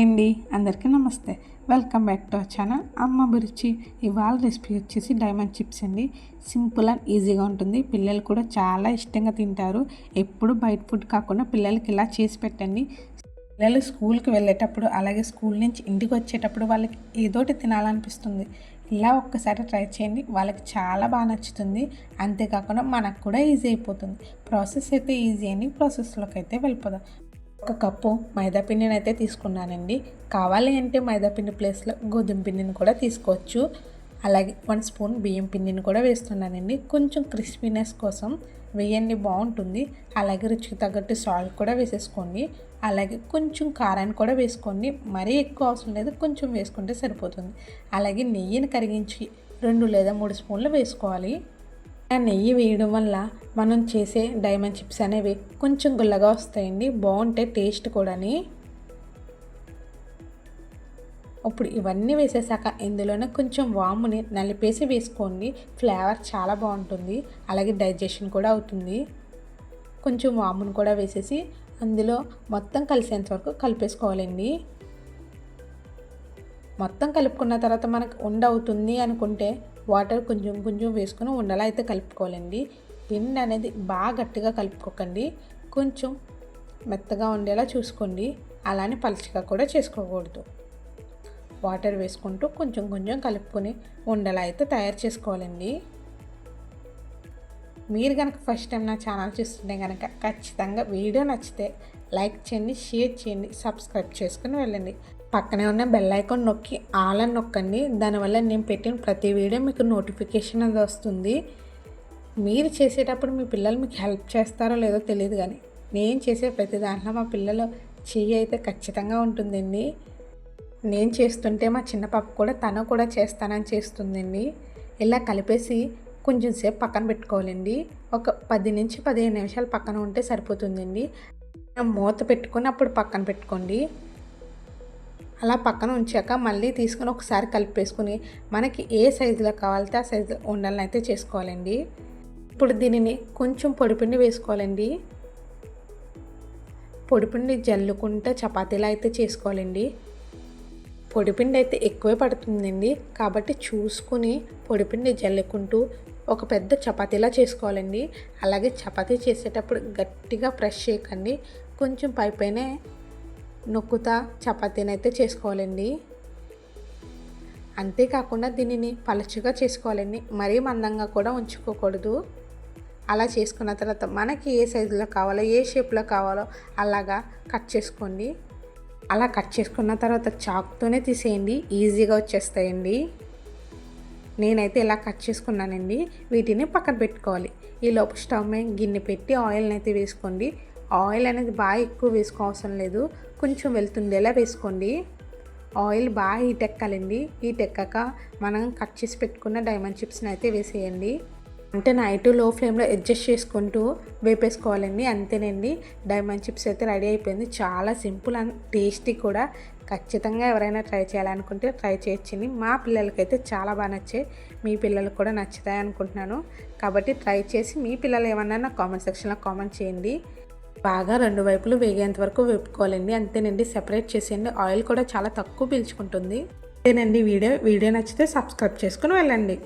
అండి, అందరికీ నమస్తే. Welcome back to our channel అమ్మ అభిరుచి. ఇవాళ రెసిపీ వచ్చేసి డైమండ్ చిప్స్ అండి. సింపుల్ అండ్ ఈజీగా ఉంటుంది. పిల్లలు కూడా చాలా ఇష్టంగా తింటారు. ఎప్పుడు బయట ఫుడ్ కాకుండా పిల్లలకి ఇలా చేసి పెట్టండి. పిల్లలు స్కూల్కి వెళ్ళేటప్పుడు, అలాగే స్కూల్ నుంచి ఇంటికి వచ్చేటప్పుడు వాళ్ళకి ఏదోటి తినాలనిపిస్తుంది. ఇలా ఒక్కసారి ట్రై చేయండి, వాళ్ళకి చాలా బాగా నచ్చుతుంది. అంతేకాకుండా మనకు కూడా ఈజీ అయిపోతుంది. ప్రాసెస్ అయితే ఈజీ అండి. ప్రాసెస్లోకి అయితే వెళ్ళిపోదాం. ఒక కప్పు మైదా పిండిని అయితే తీసుకున్నానండి. కావాలి అంటే మైదా పిండి ప్లేస్లో గోధుమ పిండిని కూడా తీసుకోవచ్చు. అలాగే 1 స్పూన్ బియ్యం పిండిని కూడా వేస్తున్నానండి. కొంచెం క్రిస్పీనెస్ కోసం వేయండి, బాగుంటుంది. అలాగే రుచికి తగ్గట్టు సాల్ట్ కూడా వేసేసుకోండి. అలాగే కొంచెం కారాన్ని కూడా వేసుకోండి. మరీ ఎక్కువ అవసరం లేదు, కొంచెం వేసుకుంటే సరిపోతుంది. అలాగే నెయ్యిని కరిగించి 2 లేదా 3 స్పూన్లు వేసుకోవాలి. నెయ్యి వేయడం వల్ల మనం చేసే డైమండ్ చిప్స్ అనేవి కొంచెం గుల్లగా వస్తాయండి, బాగుంటాయి టేస్ట్ కూడాని. ఇప్పుడు ఇవన్నీ వేసేసాక ఇందులోనే కొంచెం వాముని నలిపేసి వేసుకోండి. ఫ్లేవర్ చాలా బాగుంటుంది, అలాగే డైజెషన్ కూడా అవుతుంది. కొంచెం వాముని కూడా వేసేసి అందులో మొత్తం కలిసేంత వరకు కలిపేసుకోవాలండి. మొత్తం కలుపుకున్న తర్వాత మనకు అవుతుంది అనుకుంటే వాటర్ కొంచెం కొంచెం వేసుకొని ఉండలా అయితే కలుపుకోవాలండి. పిండి అనేది బాగా గట్టిగా కలుపుకోకండి, కొంచెం మెత్తగా ఉండేలా చూసుకోండి. అలానే పలుచగా కూడా చేసుకోకూడదు. వాటర్ వేసుకుంటూ కొంచెం కొంచెం కలుపుకొని ఉండలా అయితే తయారు చేసుకోవాలండి. మీరు కనుక ఫస్ట్ టైం నా ఛానల్ చూస్తుంటే కనుక ఖచ్చితంగా వీడియో నచ్చితే లైక్ చేయండి, షేర్ చేయండి, సబ్స్క్రైబ్ చేసుకుని వెళ్ళండి. పక్కనే ఉన్న బెల్ ఐకాన్ నొక్కి ఆల్ అని నొక్కండి. దానివల్ల నేను పెట్టిన ప్రతి వీడియో మీకు నోటిఫికేషన్ అది వస్తుంది. మీరు చేసేటప్పుడు మీ పిల్లలు మీకు హెల్ప్ చేస్తారో లేదో తెలియదు, కానీ నేను చేసే ప్రతి దాంట్లో మా పిల్లలు చెయ్యి అయితే ఖచ్చితంగా ఉంటుందండి. నేను చేస్తుంటే మా చిన్న పాప కూడా తను కూడా చేస్తానని చేస్తుందండి. ఇలా కలిపేసి కొంచెం సేపు పక్కన పెట్టుకోవాలండి. ఒక 10 నుంచి 15 నిమిషాలు పక్కన ఉంటే సరిపోతుందండి. మూత పెట్టుకొని అప్పుడు పక్కన పెట్టుకోండి. అలా పక్కన ఉంచాక మళ్ళీ తీసుకుని ఒకసారి కలిపేసుకుని మనకి ఏ సైజులో కావాలితే ఆ సైజులో ఉండలను అయితే చేసుకోవాలండి. ఇప్పుడు దీనిని కొంచెం పొడిపిండి వేసుకోవాలండి. పొడిపిండి జల్లుకుంటే చపాతీలా అయితే చేసుకోవాలండి. పొడిపిండి అయితే ఎక్కువే పడుతుందండి, కాబట్టి చూసుకుని పొడిపిండి జల్లుకుంటూ ఒక పెద్ద చపాతీలా చేసుకోవాలండి. అలాగే చపాతీ చేసేటప్పుడు గట్టిగా ప్రెస్ చేయకండి, కొంచెం పైపైనే నొక్కుతా చపాతీని అయితే చేసుకోవాలండి. అంతేకాకుండా దీనిని పలుచగా చేసుకోవాలండి, మరీ మందంగా కూడా ఉంచుకోకూడదు. అలా చేసుకున్న తర్వాత మనకి ఏ సైజులో కావాలో, ఏ షేప్లో కావాలో అలాగా కట్ చేసుకోండి. అలా కట్ చేసుకున్న తర్వాత చాకుతోనే తీసేయండి, ఈజీగా వచ్చేస్తాయండి. నేనైతే ఇలా కట్ చేసుకున్నానండి. వీటిని పక్కన పెట్టుకోవాలి. ఈలోపు స్టవ్ మీద గిన్నె పెట్టి ఆయిల్ని అయితే వేసుకోండి. ఆయిల్ అనేది బాగా ఎక్కువ వేసుకోవసరం లేదు, కొంచెం వెళ్తుండేలా వేసుకోండి. ఆయిల్ బాగా హీట్ ఎక్కాలండి. హీట్ ఎక్కాక మనం కట్ చేసి పెట్టుకున్న డైమండ్ చిప్స్ని అయితే వేసేయండి. అంటే నైట్ లో ఫ్లేమ్లో అడ్జస్ట్ చేసుకుంటూ వేపేసుకోవాలండి. అంతేనండి, డైమండ్ చిప్స్ అయితే రెడీ అయిపోయింది. చాలా సింపుల్ అండ్ టేస్టీ కూడా. ఖచ్చితంగా ఎవరైనా ట్రై చేయాలనుకుంటే ట్రై చేయొచ్చండి. మా పిల్లలకైతే చాలా బాగా నచ్చాయి, మీ పిల్లలకు కూడా నచ్చుతాయి అనుకుంటున్నాను. కాబట్టి ట్రై చేసి మీ పిల్లలు ఏమన్నా నా కామెంట్ సెక్షన్లో కామెంట్ చేయండి. బాగా 2 వైపులు వేగేంత వరకు వేపుకోవాలండి. అంతేనండి, సెపరేట్ చేసేయండి. ఆయిల్ కూడా చాలా తక్కువ పీల్చుకుంటుంది. అంతేనండి, వీడియో నచ్చితే సబ్స్క్రైబ్ చేసుకుని వెళ్ళండి.